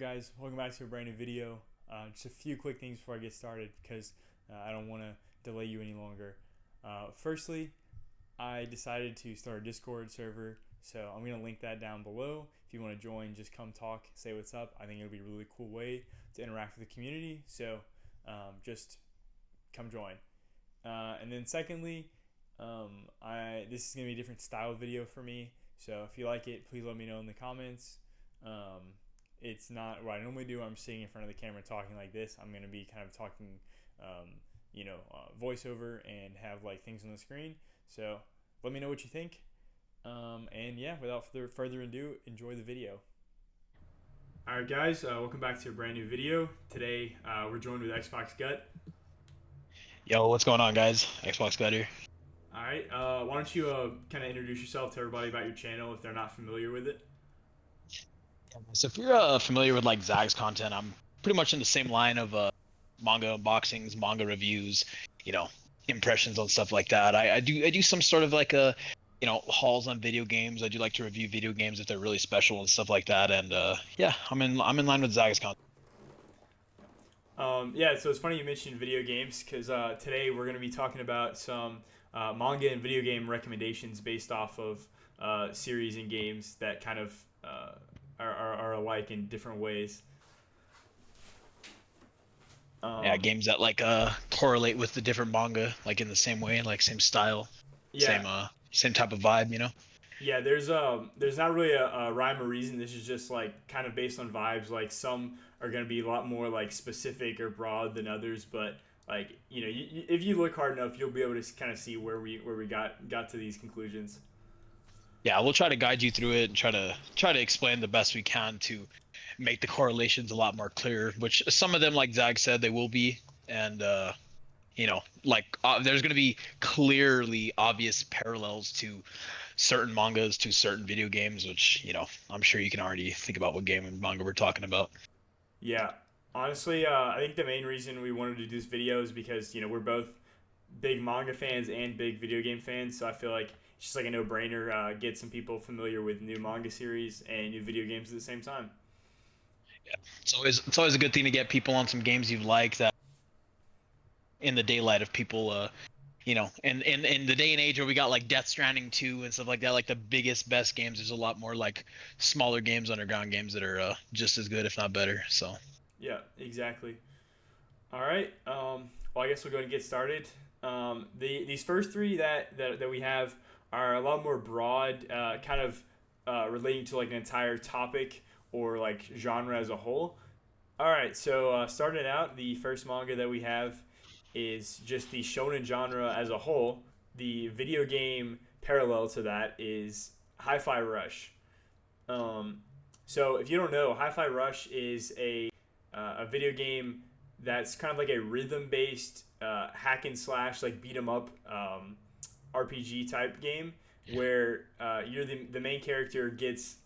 Guys, welcome back to a brand new video. Just a few quick things before I get started because I don't want to delay you any longer. Firstly, I decided to start a Discord server, so I'm going to link that down below. If you want to join, just come talk, say what's up. I think it'll be a really cool way to interact with the community, so just come join. And then secondly, this is going to be a different style video for me, so if you like it, please let me know in the comments. It's not what I normally do. I'm sitting in front of the camera talking like this. I'm going to be kind of talking, voiceover and have like things on the screen. So let me know what you think. And yeah, without further ado, enjoy the video. All right, guys, welcome back to a brand new video. Today, we're joined with Xbox Gut. Yo, what's going on, guys? Xbox Gut here. All right, why don't you kind of introduce yourself to everybody about your channel if they're not familiar with it? So if you're familiar with like Zag's content, I'm pretty much in the same line of manga unboxings, manga reviews, impressions on stuff like that. I do some sort of like hauls on video games. I do like to review video games if they're really special and stuff like that. And yeah, I'm in line with Zag's content. Yeah, so it's funny you mentioned video games because today we're going to be talking about some manga and video game recommendations based off of series and games that kind of are alike in different ways. Yeah, games that like correlate with the different manga, like in the same way, like same style, Yeah, same type of vibe, yeah. There's not really a rhyme or reason. This is just like kind of based on vibes. Like some are going to be a lot more like specific or broad than others, but like if you look hard enough, you'll be able to kind of see where we got to these conclusions. Yeah, we'll try to guide you through it and try to explain the best we can to make the correlations a lot more clear. Which some of them, like Zag said, they will be, and there's going to be clearly obvious parallels to certain mangas to certain video games. Which I'm sure you can already think about what game and manga we're talking about. Yeah, honestly, I think the main reason we wanted to do this video is because we're both big manga fans and big video game fans, so I feel like it's just like a no-brainer. Get some people familiar with new manga series and new video games at the same time. Yeah, it's always a good thing to get people on some games you like that in the daylight of people in the day and age where we got like Death Stranding 2 and stuff like that, like the biggest best games, there's a lot more like smaller games, underground games that are just as good if not better. So Yeah, exactly. All right. Well, I guess we'll go and get started. These first three that we have are a lot more broad, kind of relating to like an entire topic or like genre as a whole. All right, so starting out, the first manga that we have is just the shonen genre as a whole. The video game parallel to that is Hi-Fi Rush. Um, so if you don't know, Hi-Fi Rush is a video game that's kind of like a rhythm based hack and slash like beat 'em up RPG type game where you're the main character gets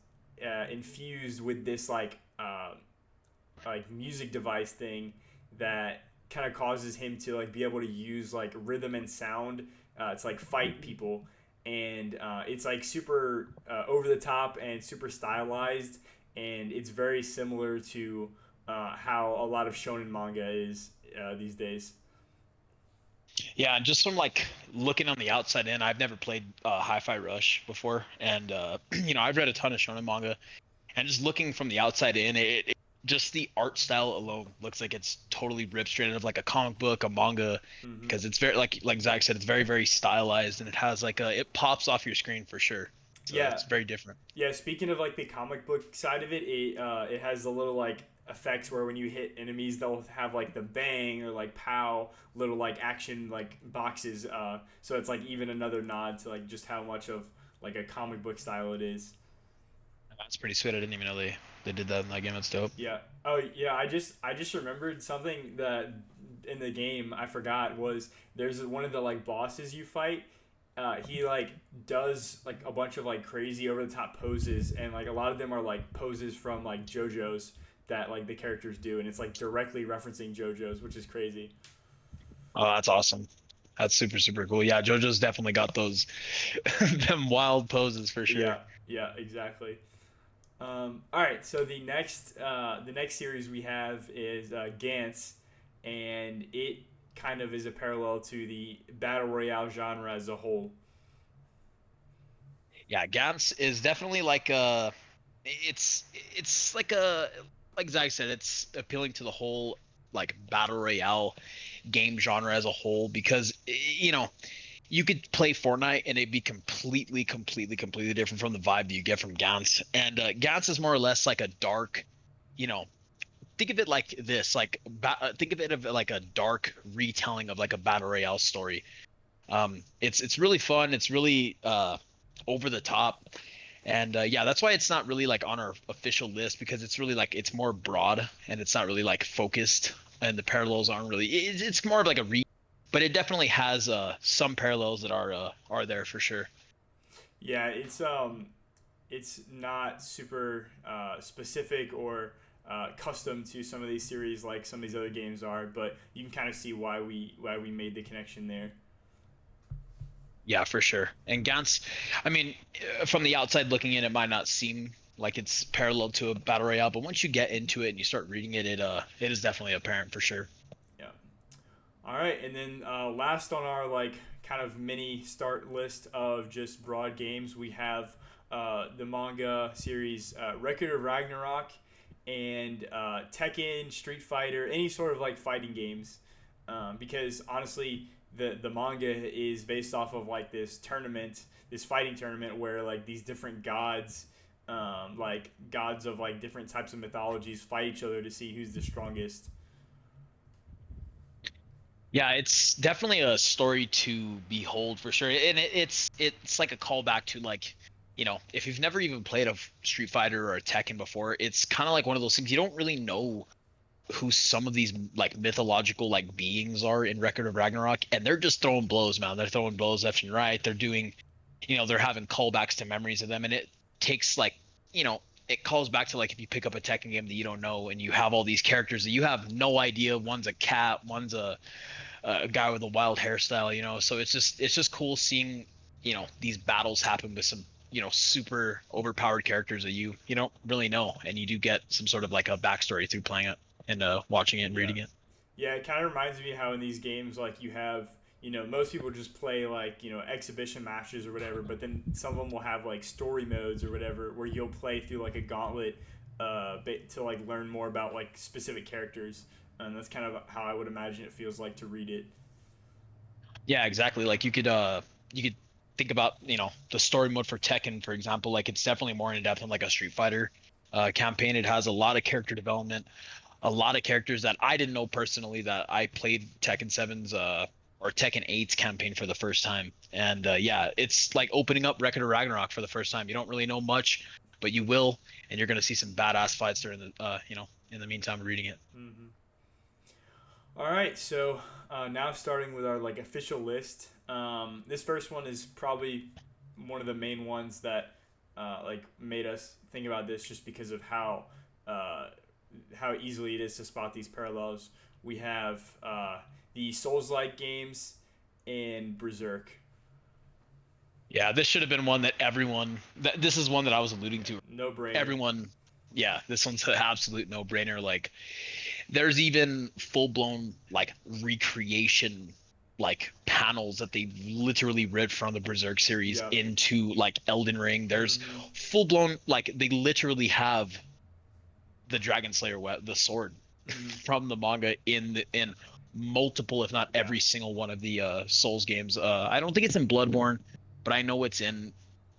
infused with this like music device thing that kind of causes him to like be able to use like rhythm and sound to like fight people, and it's like super over the top and super stylized, and it's very similar to how a lot of shonen manga is these days. yeah, just from like looking on the outside in, I've never played Hi-Fi Rush before, and I've read a ton of shonen manga, and just looking from the outside in, just the art style alone looks like it's totally ripped straight out of like a comic book, a manga, Hmm. because it's very like Zach said, it's very very stylized, and it has like it pops off your screen for sure. So Yeah, it's very different. yeah. Speaking of like the comic book side of it, it has the little like effects where when you hit enemies, they'll have like the bang or like pow little like action like boxes. So it's like even another nod to like just how much of like a comic book style it is. That's pretty sweet. I didn't even know they did that in that game. That's dope. Yeah. Oh yeah. I just remembered something that in the game I forgot was there's one of the like bosses you fight. He like does like a bunch of like crazy over the top poses, and like a lot of them are like poses from like JoJo's that like the characters do, and it's like directly referencing JoJo's, which is crazy. Oh, that's awesome. That's super super cool. Yeah, JoJo's definitely got those them wild poses for sure. Yeah. Yeah. Exactly. All right, so the next series we have is Gantz, and it kind of is a parallel to the battle royale genre as a whole. Yeah, Gantz is definitely like it's like a like Zach said, it's appealing to the whole like battle royale game genre as a whole because you could play Fortnite and it'd be completely different from the vibe that you get from Gantz. And Gantz is more or less like a dark, you know, think of it like this, like think of it of like a dark retelling of like a battle royale story. It's really fun. It's really over the top, and yeah, that's why it's not really like on our official list because it's really like it's more broad and it's not really like focused, and the parallels aren't really. It's more of like a re, but it definitely has some parallels that are there for sure. Yeah, it's not super specific or custom to some of these series like some of these other games are, but you can kind of see why we made the connection there. Yeah, for sure. And Gantz, I mean, from the outside looking in, it might not seem like it's parallel to a battle royale, but once you get into it and you start reading it, it is definitely apparent for sure. Yeah. All right, and then last on our like kind of mini start list of just broad games, we have the manga series Record of Ragnarok and Tekken, Street Fighter, any sort of like fighting games, because honestly, the manga is based off of like this tournament, this fighting tournament where like these different gods. Like gods of like different types of mythologies fight each other to see who's the strongest. Yeah, it's definitely a story to behold for sure, and it's like a callback to like, if you've never even played a Street Fighter or a Tekken before, it's kind of like one of those things you don't really know who some of these like mythological like beings are in Record of Ragnarok, and they're just throwing blows, man. They're throwing blows left and right. They're doing, they're having callbacks to memories of them, and it takes like, it calls back to like if you pick up a Tekken game that you don't know, and you have all these characters that you have no idea. One's a cat, one's a guy with a wild hairstyle, So it's just cool seeing, these battles happen with some, super overpowered characters that you don't really know, and you do get some sort of like a backstory through playing it and watching it and Yeah. reading it. Yeah, it kind of reminds me how in these games, like you have, most people just play like, exhibition matches or whatever, but then some of them will have like story modes or whatever where you'll play through like a gauntlet to like learn more about like specific characters. And that's kind of how I would imagine it feels like to read it. Yeah, exactly. Like you could think about, the story mode for Tekken, for example. Like it's definitely more in depth than like a Street Fighter campaign. It has a lot of character development, a lot of characters that I didn't know personally that I played Tekken 7's or Tekken 8's campaign for the first time. And yeah, it's like opening up Record of Ragnarok for the first time. You don't really know much, but you will, and you're gonna see some badass fights during the in the meantime reading it. Mm-hmm. All right, so now starting with our like official list. This first one is probably one of the main ones that like made us think about this, just because of uh, how easily it is to spot these parallels. We have the Souls-like games and Berserk. Yeah, this should have been one that everyone. This is one that I was alluding to. No brainer. Everyone, yeah, this one's an absolute no-brainer. Like, there's even full-blown like recreation, like panels that they literally ripped from the Berserk series Yep. into like Elden Ring. There's Mm-hmm. full-blown like they literally have the Dragon Slayer, the sword Mm-hmm. from the manga in multiple, if not Yeah. every single one of the Souls games. I don't think it's in Bloodborne, but I know it's in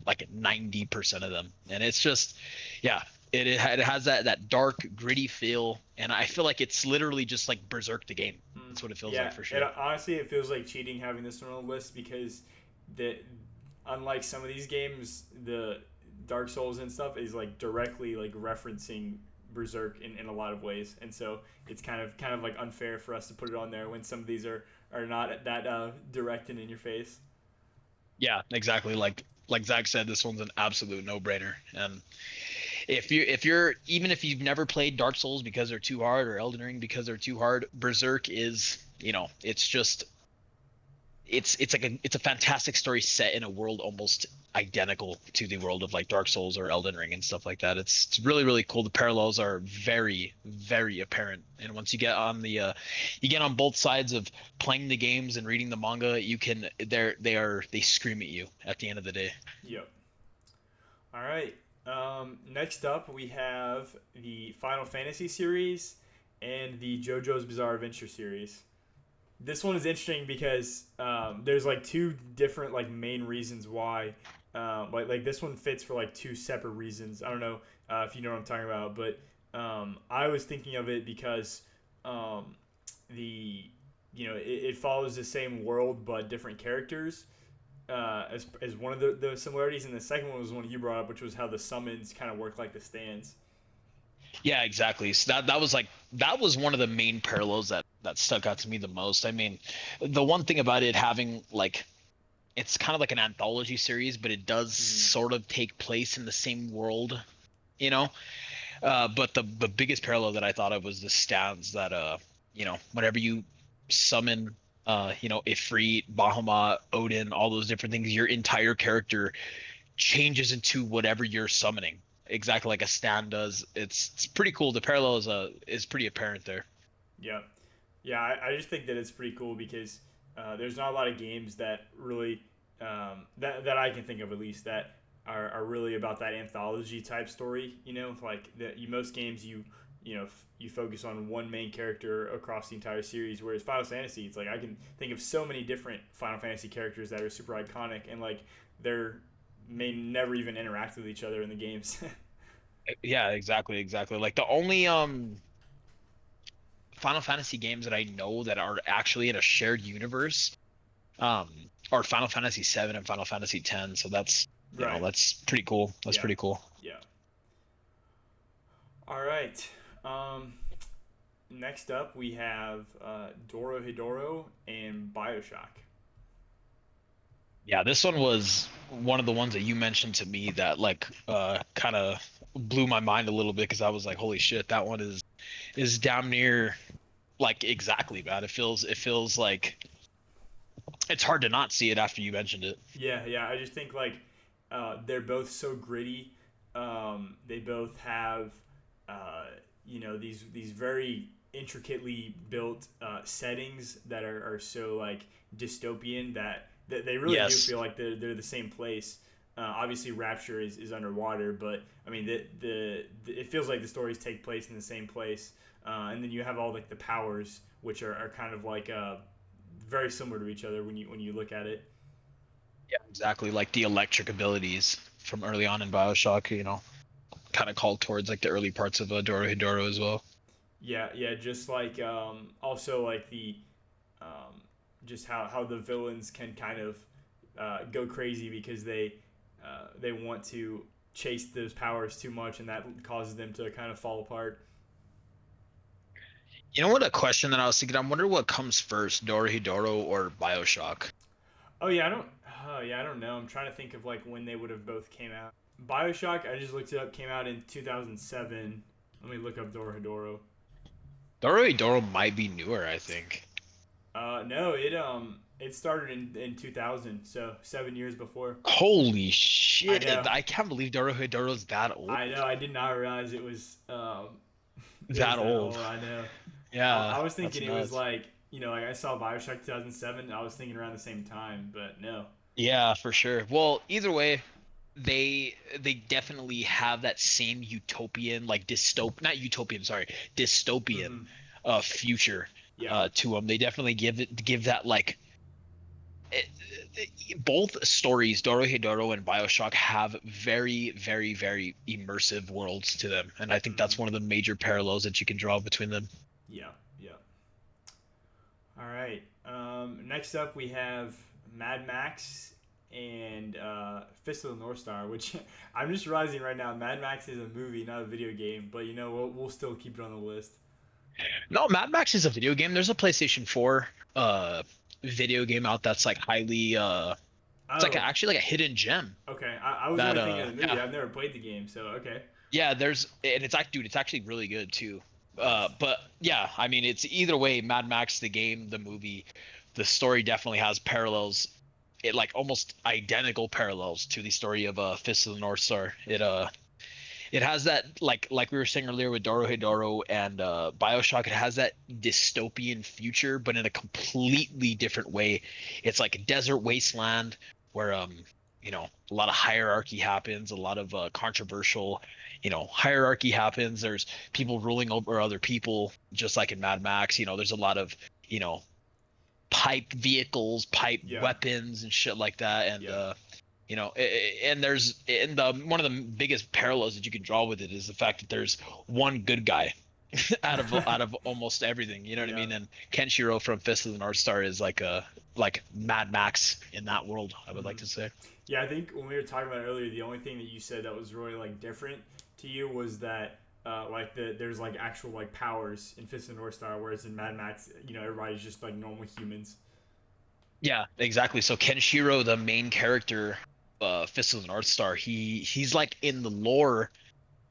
like 90% of them, and it's just, yeah, it has that dark, gritty feel, and I feel like it's literally just like Berserk the game. Mm. That's what it feels Yeah. like for It sure. honestly it feels like cheating having this one on the list because the unlike some of these games, the Dark Souls and stuff is like directly like referencing Berserk in a lot of ways, and so it's kind of like unfair for us to put it on there when some of these are not that direct and in your face. Yeah, exactly. Like Zach said, this one's an absolute no-brainer, and if you're even if you've never played Dark Souls because they're too hard or Elden Ring because they're too hard, Berserk is, it's just it's a fantastic story set in a world almost identical to the world of like Dark Souls or Elden Ring and stuff like that. It's really really cool. The parallels are very very apparent, and once you get on the you get on both sides of playing the games and reading the manga, you can they scream at you at the end of the day. Yep. All right. Next up, we have the Final Fantasy series and the JoJo's Bizarre Adventure series. This one is interesting because there's like two different like main reasons why. Like this one fits for like two separate reasons. I don't know if you know what I'm talking about, but I was thinking of it because the it follows the same world but different characters. As one of the similarities, and the second one was one you brought up, which was how the summons kind of work like the stands. Yeah, exactly. So that was like that was one of the main parallels that stuck out to me the most. I mean, the one thing about it having like it's kind of like an anthology series, but it does Mm-hmm. sort of take place in the same world, you know. But the biggest parallel that I thought of was the stands that whenever you summon Ifrit, Bahamut, Odin, all those different things, your entire character changes into whatever you're summoning. Exactly like a stand does. It's pretty cool. The parallel is pretty apparent there. Yeah, yeah. I just think that it's pretty cool because there's not a lot of games that really that I can think of at least that are really about that anthology type story. You know, like most games you focus on one main character across the entire series. Whereas Final Fantasy, it's like I can think of so many different Final Fantasy characters that are super iconic and like they're may never even interact with each other in the games. Yeah, exactly. Like the only Final Fantasy games that I know that are actually in a shared universe um are Final Fantasy 7 and Final Fantasy 10. So Right. that's pretty cool. That's Yeah. pretty cool. Yeah. All right. Um, Next up, we have Dorohedoro and Bioshock. Yeah, this one was one of the ones that you mentioned to me that like kind of blew my mind a little bit because I was like, holy shit, that one is damn near like exactly, man. It feels like it's hard to not see it after you mentioned it. Yeah, yeah. I just think like they're both so gritty. They both have these very intricately built settings that are so like dystopian that they really do Yes. feel like they're the same place. Obviously, Rapture is underwater, but I mean, it feels like the stories take place in the same place. And then you have all like the powers, which are kind of like very similar to each other when you look at it. Yeah, exactly. Like the electric abilities from early on in BioShock, kind of called towards like the early parts of Dorohedoro as well. Yeah, yeah. Just like also like the um, just how the villains can kind of go crazy because they want to chase those powers too much, and that causes them to kind of fall apart. You know what? A question that I was thinking, I wonder what comes first, Dorohedoro or BioShock? Oh yeah, I don't. Oh yeah, I don't know. I'm trying to think of like when they would have both came out. Bioshock, I just looked it up, came out in 2007. Let me look up Dorohedoro. Dorohedoro might be newer, I think. No, it started in 2000, so 7 years before. Holy I shit! know, I can't believe Dorohedoro's that old. I know. I did not realize it was it was That that old. old. I know. Yeah, I was that's thinking it was nuts. like like I saw Bioshock 2007. I was thinking around the same time, but no. Yeah, for sure. Well, either way, they definitely have that same utopian, like not utopian, sorry, dystopian Mm-hmm. future Yeah. to them. They definitely give that like both stories, Dorohedoro and BioShock, have very, very, very immersive worlds to them, and I think Mm-hmm. that's one of the major parallels that you can draw between them. Yeah. Yeah. All right. Next up, we have Mad Max and Fist of the North Star, which I'm just realizing right now. Mad Max is a movie, not a video game, but we'll still keep it on the list. No, Mad Max is a video game. There's a PlayStation 4 video game out that's like highly it's like Oh, actually like a hidden gem okay. I was that only thinking of the movie. yeah. I've never played the game, so okay. Yeah, there's and it's actually dude, it's actually really good too. Nice. But yeah, I mean it's either way, Mad Max the game, the movie, the story definitely has parallels, it like almost identical parallels to the story of Fist of the North Star. It has that like we were saying earlier with Dorohedoro and BioShock. It has that dystopian future, but in a completely different way. It's like a desert wasteland where a lot of hierarchy happens, a lot of controversial hierarchy happens. There's people ruling over other people, just like in Mad Max. There's a lot of you know pipe vehicles, pipe Yeah. weapons, and shit like that, and Yeah. and the one of the biggest parallels that you can draw with it is the fact that there's one good guy out of almost everything. You know what I Yeah. mean? And Kenshiro from Fist of the North Star is like Mad Max in that world, I would like Hmm. to say. Yeah, I think when we were talking about it earlier, the only thing that you said that was really like different to you was that there's like actual like powers in Fist of the North Star, whereas in Mad Max, everybody's just like normal humans. Yeah, exactly. So Kenshiro, the main character, Fist of the North Star, he's like in the lore.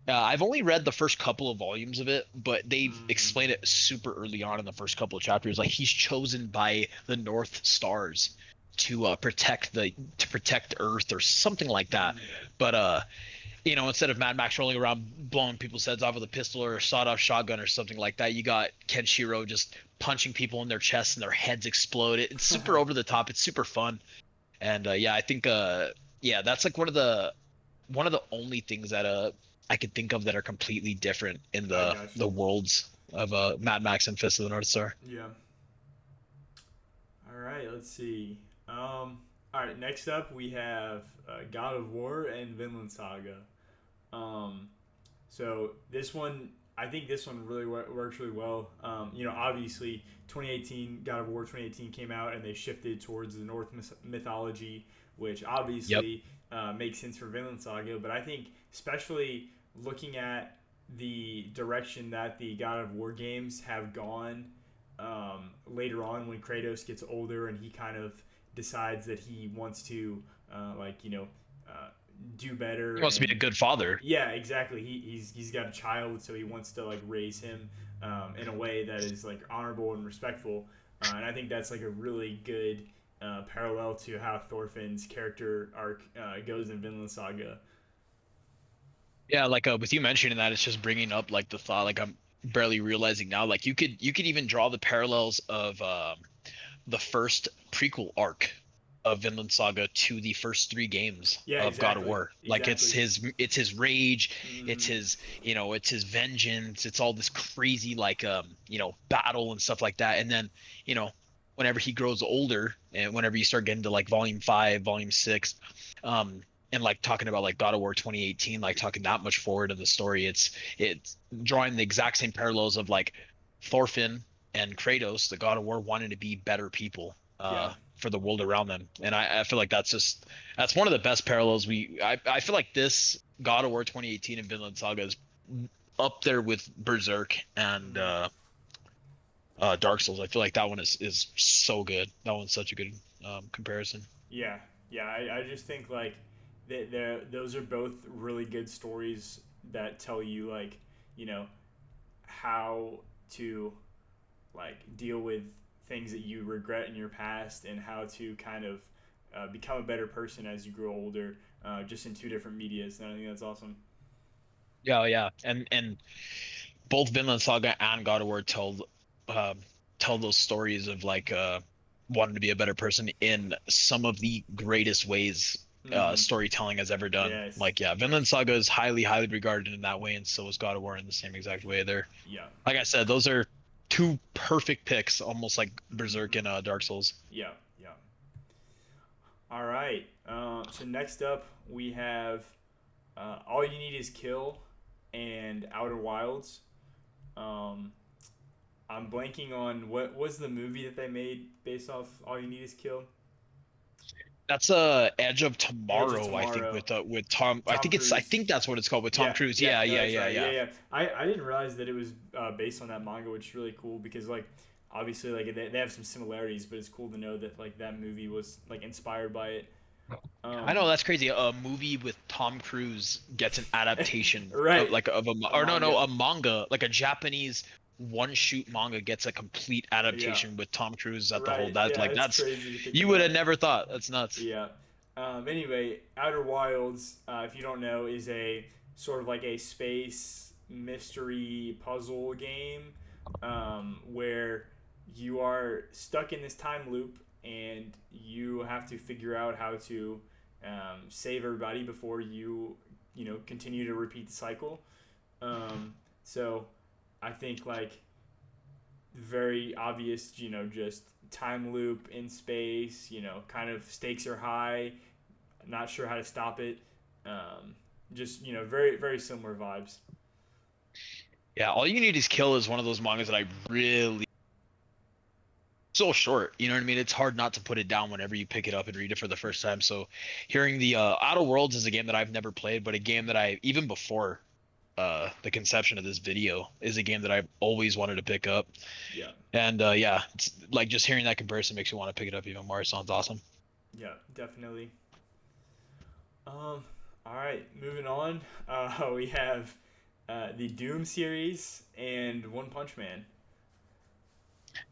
I've only read the first couple of volumes of it, but they've Hmm. explained it super early on in the first couple of chapters. Like he's chosen by the North Stars to protect Earth or something like that. Hmm. But instead of Mad Max rolling around blowing people's heads off with a pistol or a sawed-off shotgun or something like that, you got Kenshiro just punching people in their chests and their heads explode. It's super over the top. It's super fun, and yeah, I think yeah, that's like one of the only things that I could think of that are completely different in I the got you. the worlds of Mad Max and Fist of the North Star. Yeah. All right. Let's see. All right. Next up, we have God of War and Vinland Saga. Um, So this one, I think this one really works really well. Obviously, 2018 God of War 2018 came out, and they shifted towards the Norse mythology, which Yep. obviously makes sense for Vinland Saga. But I think, especially looking at the direction that the God of War games have gone later on, when Kratos gets older and he kind of decides that he wants to, uh, do He better wants to be a and good father. yeah, exactly. He's got a child, so he wants to like raise him in a way that is like honorable and respectful. And I think that's like a really good parallel to how Thorfinn's character arc goes in Vinland Saga. Yeah, like with you mentioning that, it's just bringing up like the thought. Like I'm barely realizing now. Like you could even draw the parallels of the first prequel arc of Vinland Saga to the first three games Yeah, of God of exactly, War. Like it's exactly. his rage, it's Hmm. his vengeance, it's all this crazy like battle and stuff like that. And then, you know, whenever he grows older and whenever you start getting to like volume 5, volume 6, um and like talking about like God of War 2018, like talking that much forward in the story, it's drawing the exact same parallels of like Thorfinn and Kratos, the God of War, wanting to be better people Yeah. for the world around them. And I feel like that's one of the best parallels I feel like this God of War 2018 and Vinland Saga is up there with Berserk and Hmm. Dark Souls. I feel like that one is so good. That one's such a good comparison. Yeah, yeah. I just think like those are both really good stories that tell you like you know how to like deal with things that you regret in your past and how to kind of become a better person as you grow older, just in two different medias. And I think that's awesome. Yeah, yeah, and both Vinland Saga and God of War um, tell those stories of like wanting to be a better person in some of the greatest ways Mm-hmm. storytelling has ever done. Yes. Like yeah, Vinland Yes. Saga is highly regarded in that way, and so is God of War in the same exact way. They're Yeah. like I said, those are two perfect picks, almost like Berserk Mm-hmm. and Dark Souls. Yeah. Yeah. All right. So next up we have All You Need Is Kill and Outer Wilds. Um, I'm blanking on what was the movie that they made based off All You Need Is Kill. That's Edge of Edge of Tomorrow, I think, Tomorrow. with Tom. Tom I Cruise. think that's what it's called with Tom Yeah, Cruise. yeah, Yeah, no, yeah, that's yeah, right. Yeah, yeah. yeah. I didn't realize that it was based on that manga, which is really cool because like obviously like they have some similarities, but it's cool to know that like that movie was like inspired by it. I know Um, that's crazy. A movie with Tom Cruise gets an adaptation of right, like of a or no manga. a manga like a Japanese one shoot manga gets a complete Yeah. adaptation with Tom Cruise at the whole Right. that Yeah, like it's that's crazy to think you would have about. never thought. That's nuts. Yeah. Anyway, Outer Wilds, if you don't know, is a sort of like a space mystery puzzle game where you are stuck in this time loop and you have to figure out how to save everybody before you continue to repeat the cycle. So I think like very obvious, just time loop in space, kind of stakes are high, not sure how to stop it. Just, very, very similar vibes. Yeah, all you need is kill is one of those mangas that I really so short. You know what I mean? It's hard not to put it down whenever you pick it up and read it for the first time. So, hearing the Outer Worlds is a game that I've never played, but a game that I even before the conception of this video is a game that I've always wanted to pick up. Yeah. And yeah, it's like just hearing that comparison makes me want to pick it up even more. It sounds awesome. Yeah, definitely. All right, moving on. We have the Doom series and One Punch Man.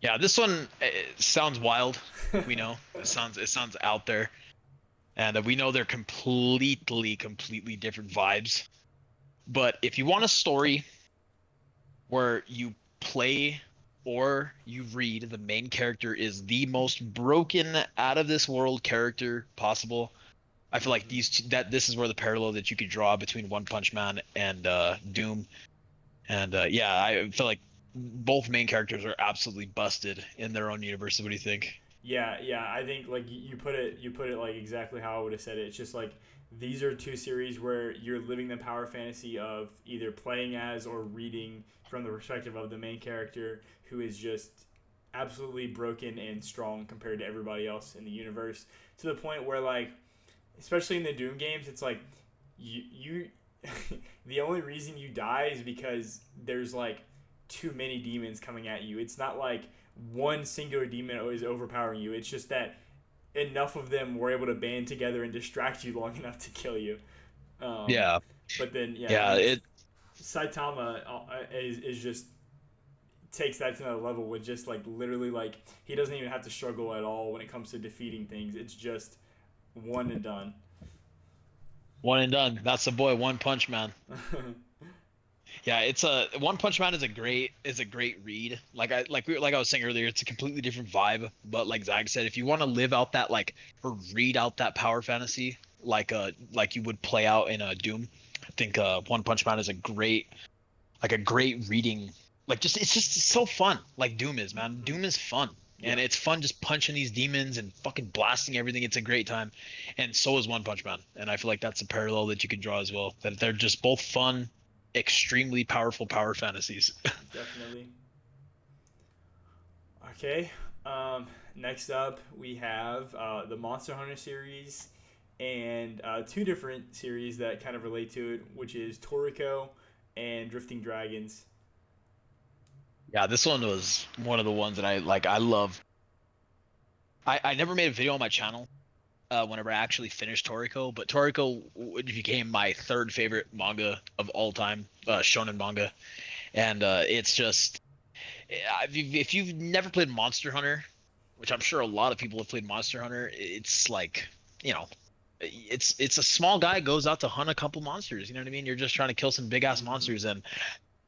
Yeah, this one sounds wild. We know it sounds out there, and we know they're completely different vibes. But if you want a story where you play or you read, the main character is the most broken out of this world character possible. I feel like Hmm. these two, that this is where the parallel that you could draw between One Punch Man and Doom. And yeah, I feel like both main characters are absolutely busted in their own universe. What do you think? Yeah, yeah. I think like you put it like exactly how I would have said it. It's just like these are two series where you're living the power fantasy of either playing as or reading from the perspective of the main character who is just absolutely broken and strong compared to everybody else in the universe to the point where like especially in the Doom games it's like you the only reason you die is because there's like too many demons coming at you. It's not like one singular demon is overpowering you. It's just that enough of them were able to band together and distract you long enough to kill you. Um, Yeah, but then, yeah, yeah, these Saitama is just takes that to another level with just like literally like he doesn't even have to struggle at all when it comes to defeating things. It's just one and done. one and done. That's the boy, One Punch Man. Yeah, it's a One Punch Man is a great read. Like I was saying earlier, it's a completely different vibe. But like Zag said, if you want to live out that like or read out that power fantasy like you would play out in a Doom, I think One Punch Man is a great reading. Like just it's just so fun. Like Doom is, man. Hmm. Doom is fun. Yeah. And it's fun just punching these demons and fucking blasting everything. It's a great time. And so is One Punch Man. And I feel like that's a parallel that you can draw as well. That they're just both fun, extremely powerful power fantasies. Definitely. Okay. Next up, we have the Monster Hunter series and two different series that kind of relate to it, which is Toriko and Drifting Dragons. Yeah, this one was one of the ones that I love. I never made a video on my channel whenever I actually finished Toriko, but Toriko became my third favorite manga of all time, shonen manga. And it's just if you've never played Monster Hunter, which I'm sure a lot of people have played Monster Hunter, it's like, you know, it's a small guy goes out to hunt a couple monsters. You know what I mean? You're just trying to kill some big ass Mm-hmm. monsters, and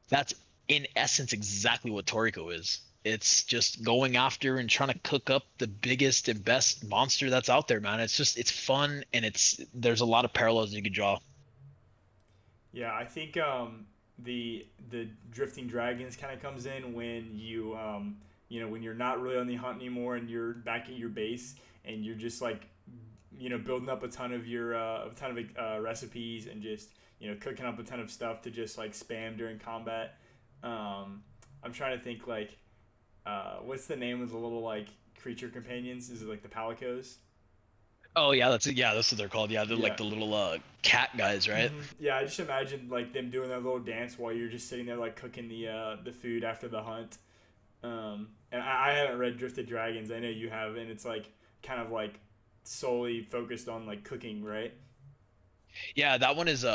that's in essence exactly what Toriko is. It's just going after and trying to cook up the biggest and best monster that's out there, man. It's fun and there's a lot of parallels you could draw. Yeah, I think the Drifting Dragons kind of comes in when when you're not really on the hunt anymore and you're back at your base and you're just like building up a ton of your recipes and just cooking up a ton of stuff to just like spam during combat. I'm trying to think like what's the name of the little like creature companions? Is it like the palicos? Oh yeah, that's what they're called. Yeah, they're like Yeah. the little cat guys, right? Yeah, I just imagine like them doing their little dance while you're just sitting there like cooking the food after the hunt. And I haven't read Drifted Dragons. I know you have, and it's like kind of like solely focused on like cooking, right? Yeah, that one is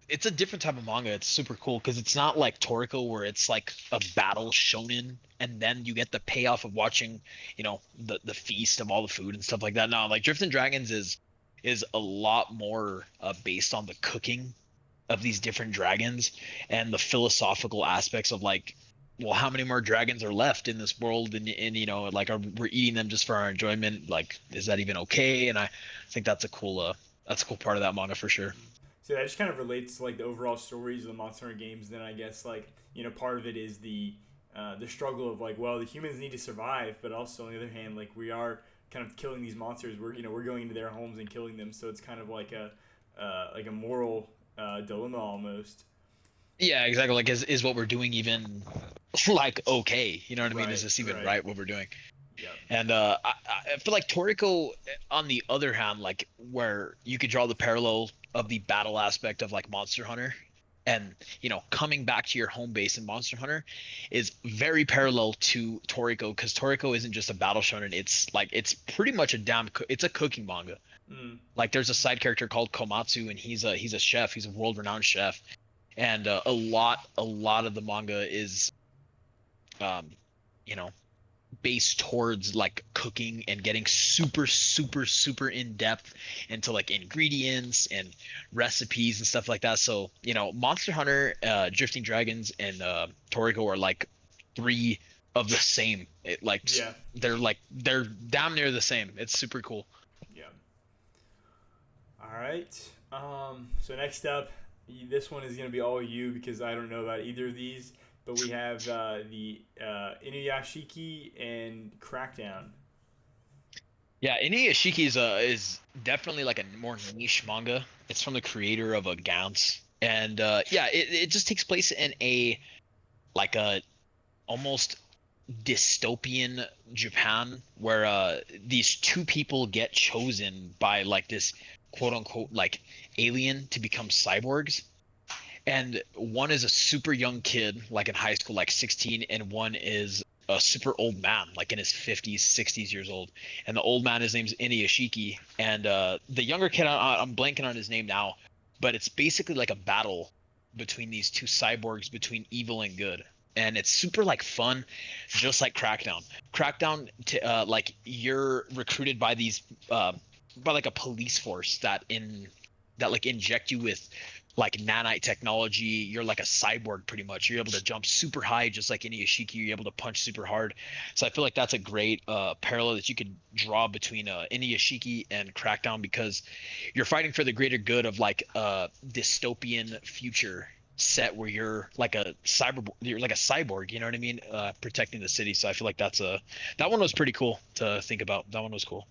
it's a different type of manga. It's super cool because it's not like Toriko where it's like a battle shonen and then you get the payoff of watching, the feast of all the food and stuff like that. No, like Drifting Dragons is a lot more based on the cooking of these different dragons and the philosophical aspects of like, well, how many more dragons are left in this world, and like, we're eating them just for our enjoyment? Like, is that even okay? And I think that's a cool part of that manga for sure. So that just kind of relates to like the overall stories of the Monster Hunter games. Then I guess like part of it is the struggle of like, well, the humans need to survive, but also on the other hand, like we are kind of killing these monsters. We're going into their homes and killing them. So it's kind of like a moral dilemma almost. Yeah, exactly. Like, is what we're doing even like okay? You know what I mean? Is Right. this even Right. right what we're doing? Yep. And I feel like Toriko, on the other hand, like where you could draw the parallel of the battle aspect of like Monster Hunter, and coming back to your home base in Monster Hunter, is very parallel to Toriko because Toriko isn't just a battle shonen. It's pretty much it's a cooking manga. Mm. Like there's a side character called Komatsu, and he's a chef. He's a world renowned chef, and a lot of the manga is um you know based towards like cooking and getting super super super in depth into like ingredients and recipes and stuff like that. So Monster Hunter, Drifting Dragons, and Toriko are like three of the same. Yeah. They're damn near the same. It's super cool. Yeah. All right. So next up, this one is gonna be all you because I don't know about either of these, but we have the Inuyashiki and Crackdown. Yeah, Inuyashiki is definitely like a more niche manga. It's from the creator of a Gantz, and yeah, it just takes place in a like a almost dystopian Japan where these two people get chosen by like this quote unquote like alien to become cyborgs, and one is a super young kid like in high school like 16, and one is a super old man like in his 50s 60s years old. And the old man, his name's Inuyashiki, and the younger kid, I'm blanking on his name now, but it's basically like a battle between these two cyborgs between evil and good, and it's super like fun, just like like you're recruited by these by like a police force that like inject you with like nanite technology. You're like a cyborg pretty much. You're able to jump super high just like Inuyashiki. You're able to punch super hard. So I feel like that's a great parallel that you could draw between Inuyashiki and Crackdown, because you're fighting for the greater good of like a dystopian future set where you're like a cyborg, you know what I mean, protecting the city. So I feel like that one was pretty cool to think about. That one was cool.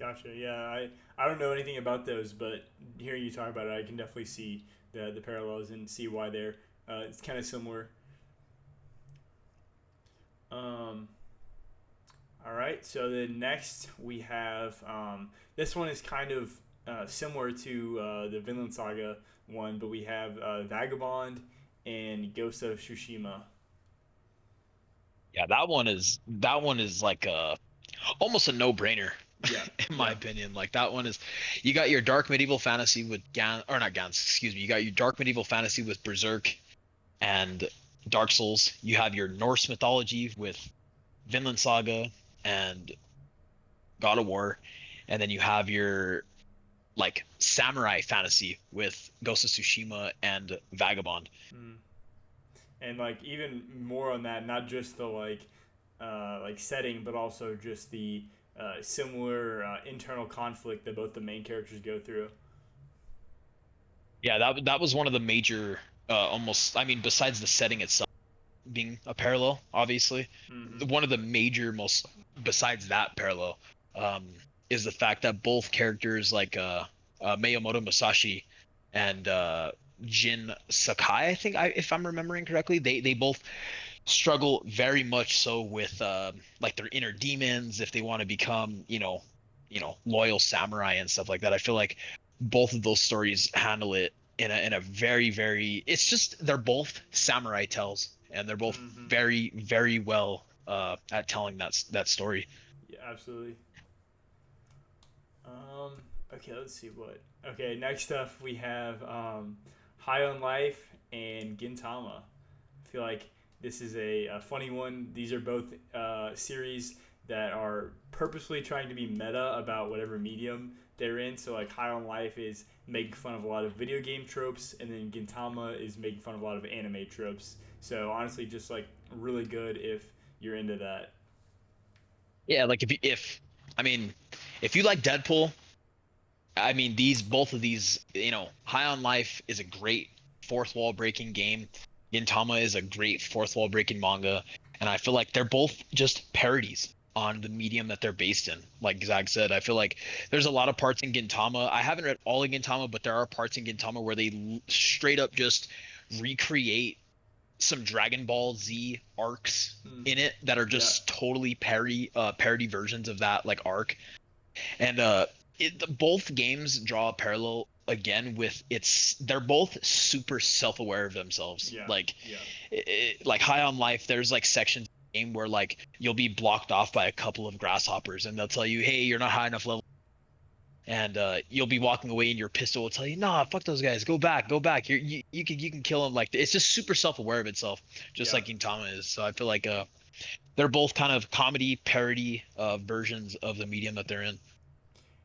Gotcha. Yeah, I don't know anything about those, but hearing you talk about it, I can definitely see the parallels and see why they're it's kind of similar. Um, all right. So the next we have this one is kind of similar to the Vinland Saga one, but we have Vagabond and Ghost of Tsushima. Yeah, that one is like almost a no-brainer Yeah. in my Yeah. opinion. Like that one is, you got your dark medieval fantasy with Gan or not Gans, excuse me. You got your dark medieval fantasy with Berserk and Dark Souls. You have your Norse mythology with Vinland Saga and God of War, and then you have your like samurai fantasy with Ghost of Tsushima and Vagabond. Mm. And like even more on that, not just the like setting, but also just the similar internal conflict that both the main characters go through. Yeah, that was one of the major, almost, I mean, besides the setting itself being a parallel, obviously, Mm-hmm. one of the major most, besides that parallel, um, is the fact that both characters like Miyamoto Musashi and Jin Sakai, I think, if I'm remembering correctly, they both struggle very much so with like their inner demons if they want to become, loyal samurai and stuff like that. I feel like both of those stories handle it in a very very, it's just they're both samurai tells, and they're both Mm-hmm. very very well at telling that story. Yeah, absolutely. Um, okay, let's see what. Okay, next up we have High on Life and Gintama. I feel like this is a funny one. These are both series that are purposely trying to be meta about whatever medium they're in. So like High on Life is making fun of a lot of video game tropes, and then Gintama is making fun of a lot of anime tropes. So honestly, just like really good if you're into that. Yeah, like if I mean, if you like Deadpool, I mean these both of these, High on Life is a great fourth wall breaking game. Gintama is a great fourth wall breaking manga, and I feel like they're both just parodies on the medium that they're based in. Like Zach said, I feel like there's a lot of parts in Gintama. I haven't read all of Gintama, but there are parts in Gintama where they straight up just recreate some Dragon Ball Z arcs Mm, in it that are yeah, just totally parody versions of that like arc. And both games draw a parallel again with they're both super self-aware of themselves. yeah, Like yeah, like High on Life, there's like sections of the game where like you'll be blocked off by a couple of grasshoppers and they'll tell you, hey, you're not high enough level, and you'll be walking away and your pistol will tell you, nah, fuck those guys, go back, you can kill them. Like it's just super self-aware of itself, just yeah. like Gintama is. So I feel like they're both kind of comedy parody versions of the medium that they're in.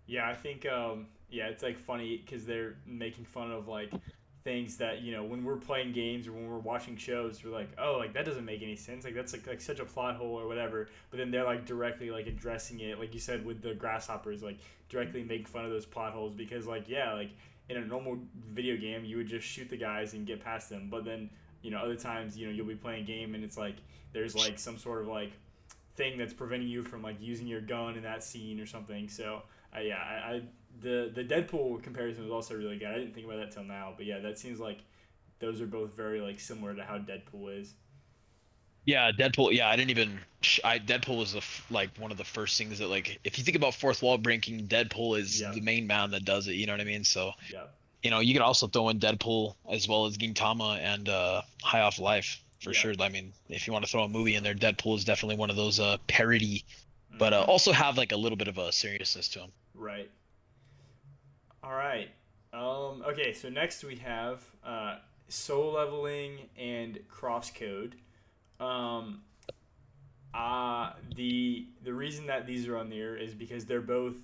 Yeah, I think yeah, it's like funny because they're making fun of like things that when we're playing games or when we're watching shows, we're like, oh, like that doesn't make any sense. Like that's like such a plot hole or whatever. But then they're like directly like addressing it, like you said with the grasshoppers, like directly making fun of those plot holes because like yeah, like in a normal video game you would just shoot the guys and get past them, but then other times you'll be playing a game and it's like there's like some sort of like thing that's preventing you from like using your gun in that scene or something. So yeah, the Deadpool comparison was also really good. I didn't think about that till now, but yeah, that seems like those are both very like similar to how Deadpool is. Yeah, Deadpool. Yeah, I didn't even. Deadpool was like one of the first things that like if you think about fourth wall breaking, Deadpool is Yeah, the main man that does it. You know what I mean? So yeah, you could also throw in Deadpool as well as Gintama and High Off Life for yeah. sure. I mean, if you want to throw a movie in there, Deadpool is definitely one of those parody, but Mm-hmm. also have like a little bit of a seriousness to them. Right. All right. Okay, so next we have soul leveling and crosscode. Um, the reason that these are on there is because they're both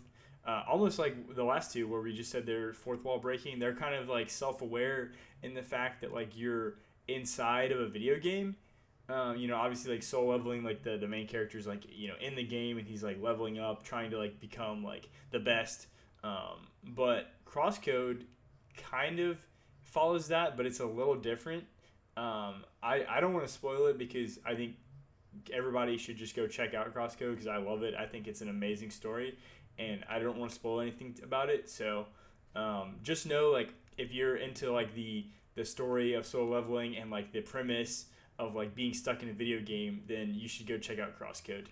almost like the last two where we just said they're fourth wall breaking. They're kind of like self aware in the fact that like you're inside of a video game. Obviously like soul leveling, like the main character is like in the game and he's like leveling up, trying to like become like the best. But crosscode kind of follows that, but it's a little different. I don't want to spoil it because I think everybody should just go check out Crosscode because I love it. I think it's an amazing story, and I don't want to spoil anything about it. So just know like if you're into like the story of soul leveling and like the premise of like being stuck in a video game, then you should go check out Crosscode.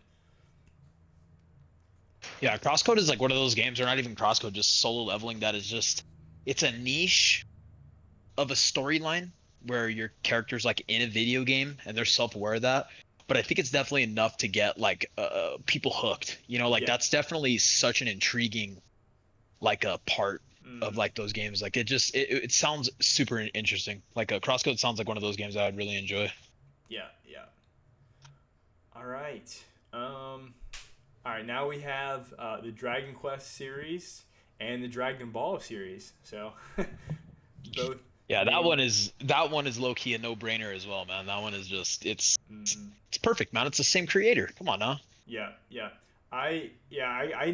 Yeah, Crosscode is like one of those games, or not even Crosscode, just solo leveling that is just it's a niche of a storyline where your character's like in a video game and they're self-aware of that. But I think it's definitely enough to get like people hooked. Like Yeah. that's definitely such an intriguing like a part of Mm-hmm. like those games. Like it sounds super interesting. Like a Crosscode sounds like one of those games that I'd really enjoy. Yeah. Yeah. All right. Um, all right. Now we have the Dragon Quest series and the Dragon Ball series. So both Yeah, named. that one is low key a no brainer as well, man. That one is just Mm-hmm. it's perfect, man. It's the same creator. Come on now. Yeah, yeah. I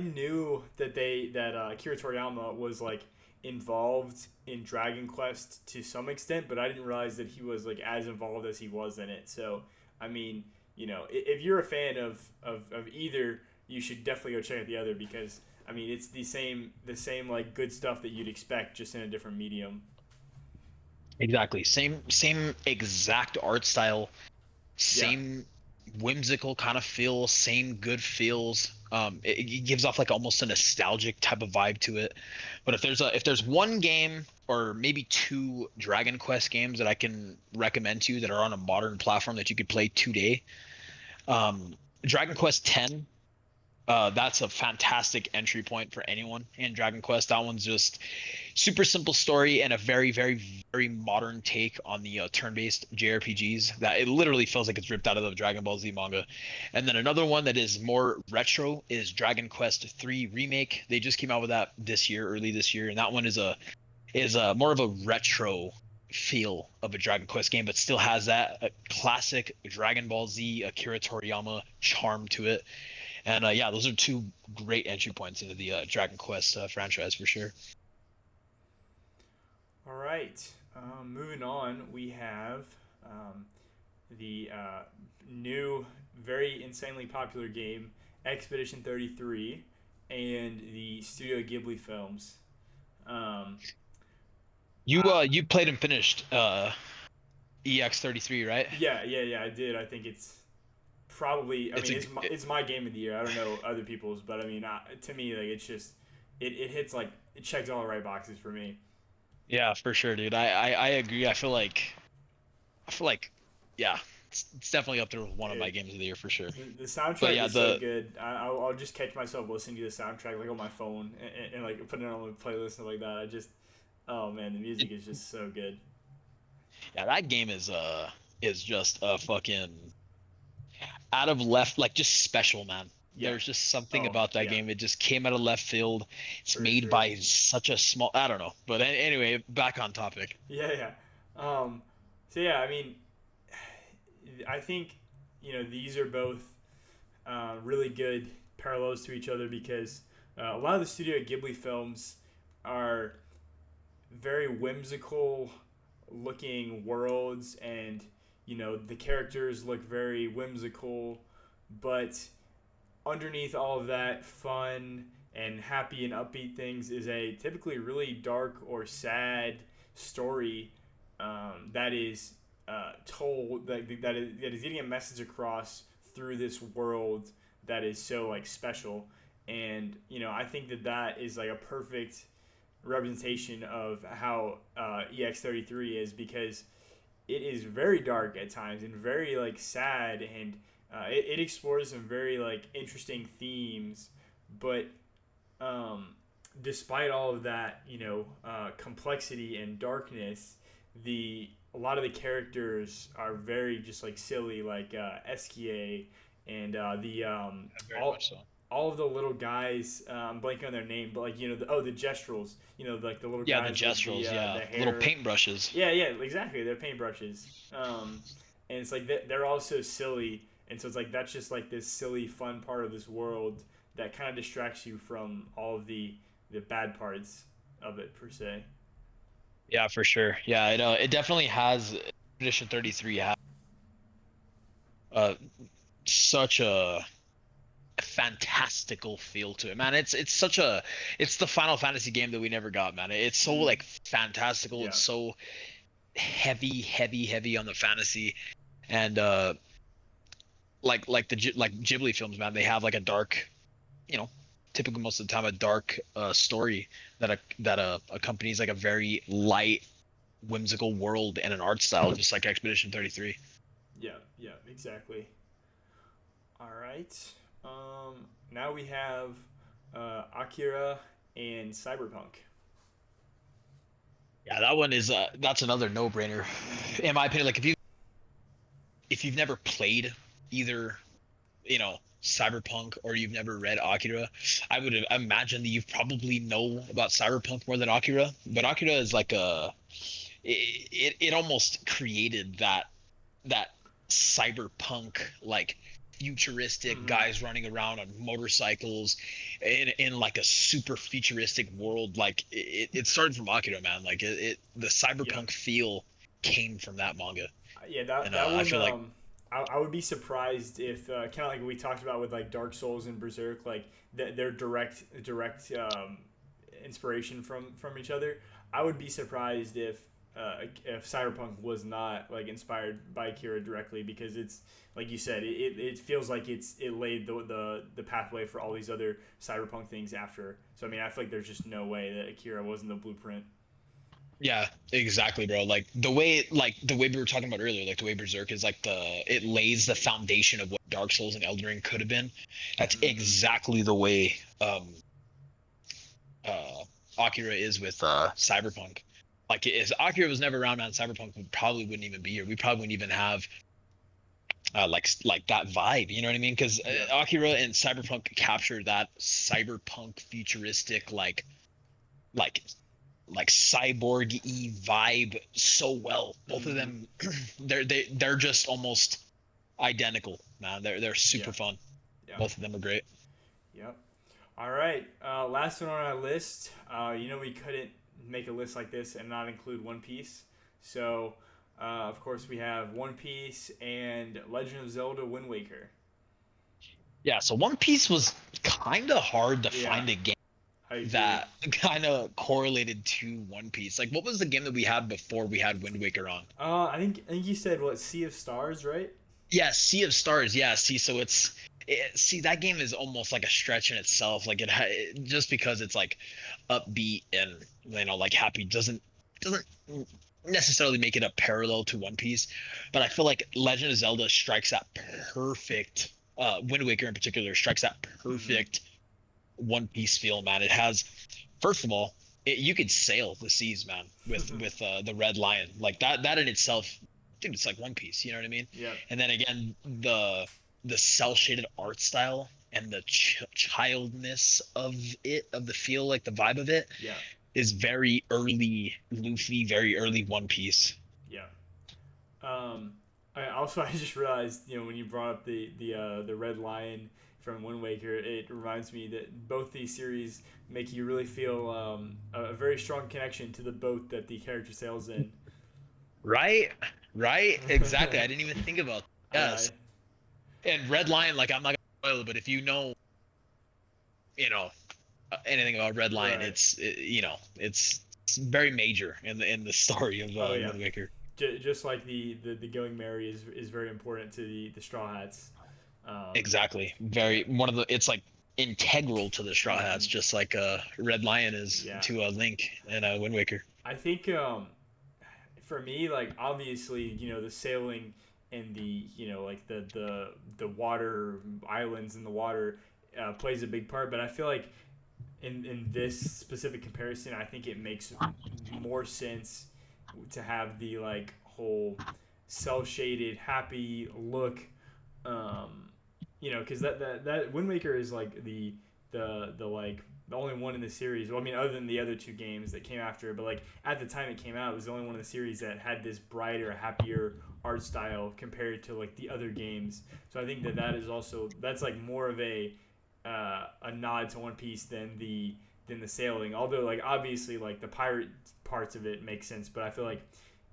knew that Akira Toriyama was like involved in Dragon Quest to some extent, but I didn't realize that he was like as involved as he was in it. So I mean, if you're a fan of either, you should definitely go check out the other because I mean it's the same like good stuff that you'd expect just in a different medium. Exactly. Same exact art style, Yeah, same whimsical kind of feel, same good feels. It gives off like almost a nostalgic type of vibe to it. But if there's one game or maybe two Dragon Quest games that I can recommend to you that are on a modern platform that you could play today, Dragon Quest 10 That's a fantastic entry point for anyone in Dragon Quest. That one's just super simple story and a very, very, very modern take on the turn-based JRPGs. That it literally feels like it's ripped out of the Dragon Ball Z manga. And then another one that is more retro is Dragon Quest 3 Remake. They just came out with that this year, early this year, and that one is more of a retro feel of a Dragon Quest game, but still has that classic Dragon Ball Z Akira Toriyama charm to it. And yeah, those are two great entry points into the Dragon Quest franchise for sure. All right. Moving on, we have the new, very insanely popular game, Expedition 33, and the Studio Ghibli films. Um, I, You played and finished EX33, right? yeah, I did. I think it's probably. I It's mean, a it's my game of the year. I don't know other people's, but I mean, to me, like it's just it hits like it checks all the right boxes for me. Yeah, for sure, dude. I agree. I feel like yeah, it's definitely up there with one of my It, games of the year for sure. the But soundtrack yeah, is so the good. I'll just catch myself listening to the soundtrack like on my phone and like putting it on my playlist and like that. I just oh man, the music is just so good. yeah, that game is just a fucking out of left, like just special, man. Yeah. There's just something Oh about that yeah, game. It just came out of left field. It's for made sure. by such a small, I don't know. But anyway, back on topic. Yeah. Um, so yeah, I mean, I think these are both really good parallels to each other because a lot of the Studio Ghibli films are very whimsical looking worlds and the characters look very whimsical, but underneath all of that fun and happy and upbeat things is a typically really dark or sad story that is told that is getting a message across through this world that is so like special. And I think that is like a perfect representation of how EX33 is, because it is very dark at times and very like sad, and it explores some very like interesting themes, but um, despite all of that complexity and darkness, the a lot of the characters are very just like silly, like Eskie and the Very much so. all of the little guys. I'm blanking on their name, but like the Gestrels, like the little Yeah, the guys with gestrels, the yeah, little hair. paintbrushes. Yeah, exactly. They're paintbrushes. And it's like they're all so silly, and so it's like that's just like this silly, fun part of this world that kind of distracts you from all of the bad parts of it per se. Yeah, for sure. Yeah, it definitely has Edition 33 has uh such a fantastical feel to it, man. It's the Final Fantasy game that we never got, man. It's so Mm, like fantastical. yeah, It's so heavy, heavy, heavy on the fantasy, and like like Ghibli films, man. They have like a dark, you know, typically most of the time a dark story that accompanies like a very light, whimsical world and an art style, just like Expedition 33. exactly. All right. Now we have Akira and Cyberpunk. Yeah, that one is that's another no-brainer, in my opinion. Like if you've never played either, Cyberpunk, or you've never read Akira, I would imagine that you probably know about Cyberpunk more than Akira. But Akira is like it almost created that cyberpunk, like futuristic Mm-hmm. guys running around on motorcycles in like a super futuristic world. Like it started from Akira, man. Like the Yeah, cyberpunk feel came from that manga. yeah. That And that I one. feel like I would be surprised if kind of like we talked about with like Dark Souls and Berserk, like their direct inspiration from each other. I would be surprised if Cyberpunk was not like inspired by Akira directly, because it's like you said, it feels like it laid the pathway for all these other Cyberpunk things after. So I mean, I feel like there's just no way that Akira wasn't the blueprint. Yeah, exactly, bro. Like the way we were talking about earlier, like the way Berserk is like it lays the foundation of what Dark Souls and Elden Ring could have been. That's Hmm. exactly the way uh Akira is with Cyberpunk. Like if Akira was never around, man, Cyberpunk would probably wouldn't even be here. We probably wouldn't even have like that vibe. You know what I mean? Because Yeah. Akira and Cyberpunk capture that cyberpunk futuristic like like cyborg-y vibe so well. Both of Hmm. them, they're just almost identical, man. They're Yeah. super fun. Yeah. Both of them are great. Yep. All right. Last one on our list. We couldn't make a list like this and not include One Piece. So, of course, we have One Piece and Legend of Zelda Wind Waker. Yeah, so One Piece was kind of hard to Yeah, find a game I agree. that kind of correlated to One Piece. Like, what was the game that we had before we had Wind Waker on? I think you said what, Sea of Stars, right? Yeah, Sea of Stars. Yeah, see, so see that game is almost like a stretch in itself. Like just because it's like upbeat and like happy doesn't necessarily make it a parallel to One Piece. But I feel like Legend of Zelda strikes that perfect. Wind Waker in particular strikes that Hmm. perfect One Piece feel, man. It has, first of all, you could sail the seas, man, with the Red Lion. Like that in itself, dude, it's like One Piece. You know what I mean? Yep. And then again, the cell shaded art style and the childness of the feel, like the vibe of it, Yeah. is very early Luffy, very early One Piece. Yeah. Um, I just realized, when you brought up the Red Lion from Wind Waker, it reminds me that both these series make you really feel a very strong connection to the boat that the character sails in. Right, right, exactly. I didn't even think about that. I Yes. And Red Lion, like I'm not gonna spoil it, but if you know anything about Red Lion, right. it's very major in the story of Oh yeah. Wind Waker. Just like the Going Merry is very important to the Straw Hats. Um, Exactly. yeah. Very one of the it's like integral to the Straw Hats, Hmm. just like Red Lion is Yeah. to Link and Wind Waker. I think for me, like obviously, the sailing and the like the water islands in the water plays a big part. But I feel like in this specific comparison, I think it makes more sense to have the like whole cell shaded happy look. Um, because that Wind Waker is like the like the only one in the series. Well, I mean, other than the other two games that came after it, but like at the time it came out, it was the only one in the series that had this brighter, happier art style compared to like the other games. So I think that is also that's like more of a nod to One Piece than the sailing. Although like obviously like the pirate parts of it make sense, but I feel like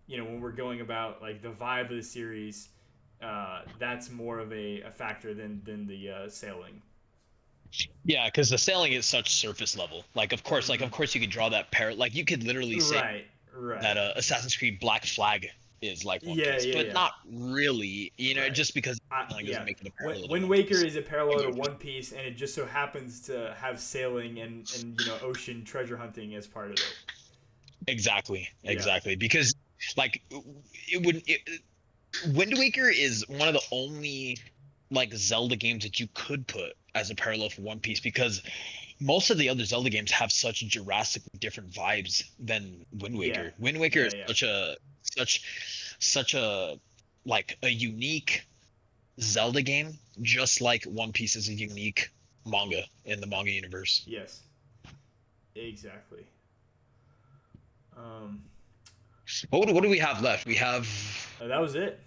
when we're going about like the vibe of the series, that's more of a factor than the sailing. Yeah, because the sailing is such surface level. Like Hmm. of course you could draw that parallel. Like you could literally say Right, that right. Assassin's Creed Black Flag is like One Yeah, Piece, yeah, but yeah. not really. Right. Just because sailing doesn't Yeah. make it a parallel to Wind One Waker Piece. is a parallel to One Piece, and it just so happens to have sailing and ocean treasure hunting as part of it. Exactly, Yeah. exactly. Because like it would it, Wind Waker is one of the only like Zelda games that you could put as a parallel for One Piece because most of the other Zelda games have such drastically different vibes than Wind Yeah. Waker. Wind Waker Yeah. is Yeah. such such a like a unique Zelda game, just like One Piece is a unique manga in the manga universe. Yes. Exactly. Um, What do we have left? We have that was it.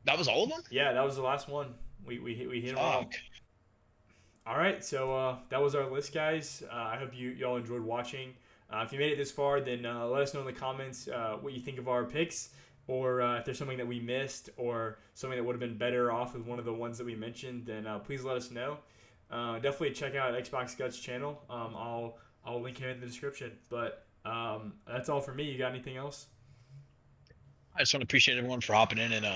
that was all of them? Yeah, that was the last one. We hit them Fuck. all. All right, so that was our list, guys. I hope y'all enjoyed watching. If you made it this far, then let us know in the comments what you think of our picks, or if there's something that we missed, or something that would have been better off with one of the ones that we mentioned. Then please let us know. Definitely check out Xbox Guts channel. I'll link him in the description. But that's all for me. You got anything else? I just want to appreciate everyone for hopping in and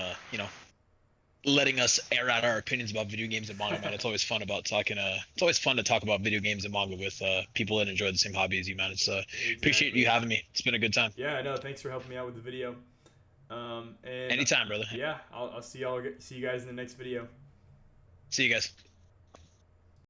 letting us air out our opinions about video games and manga, man. It's always fun about talking. It's always fun to talk about video games and manga with people that enjoy the same hobby as you, man. It's appreciate you Exactly. having me. It's been a good time. Yeah, I know. Thanks for helping me out with the video. And Anytime, brother. yeah, I'll see you guys in the next video. See you guys.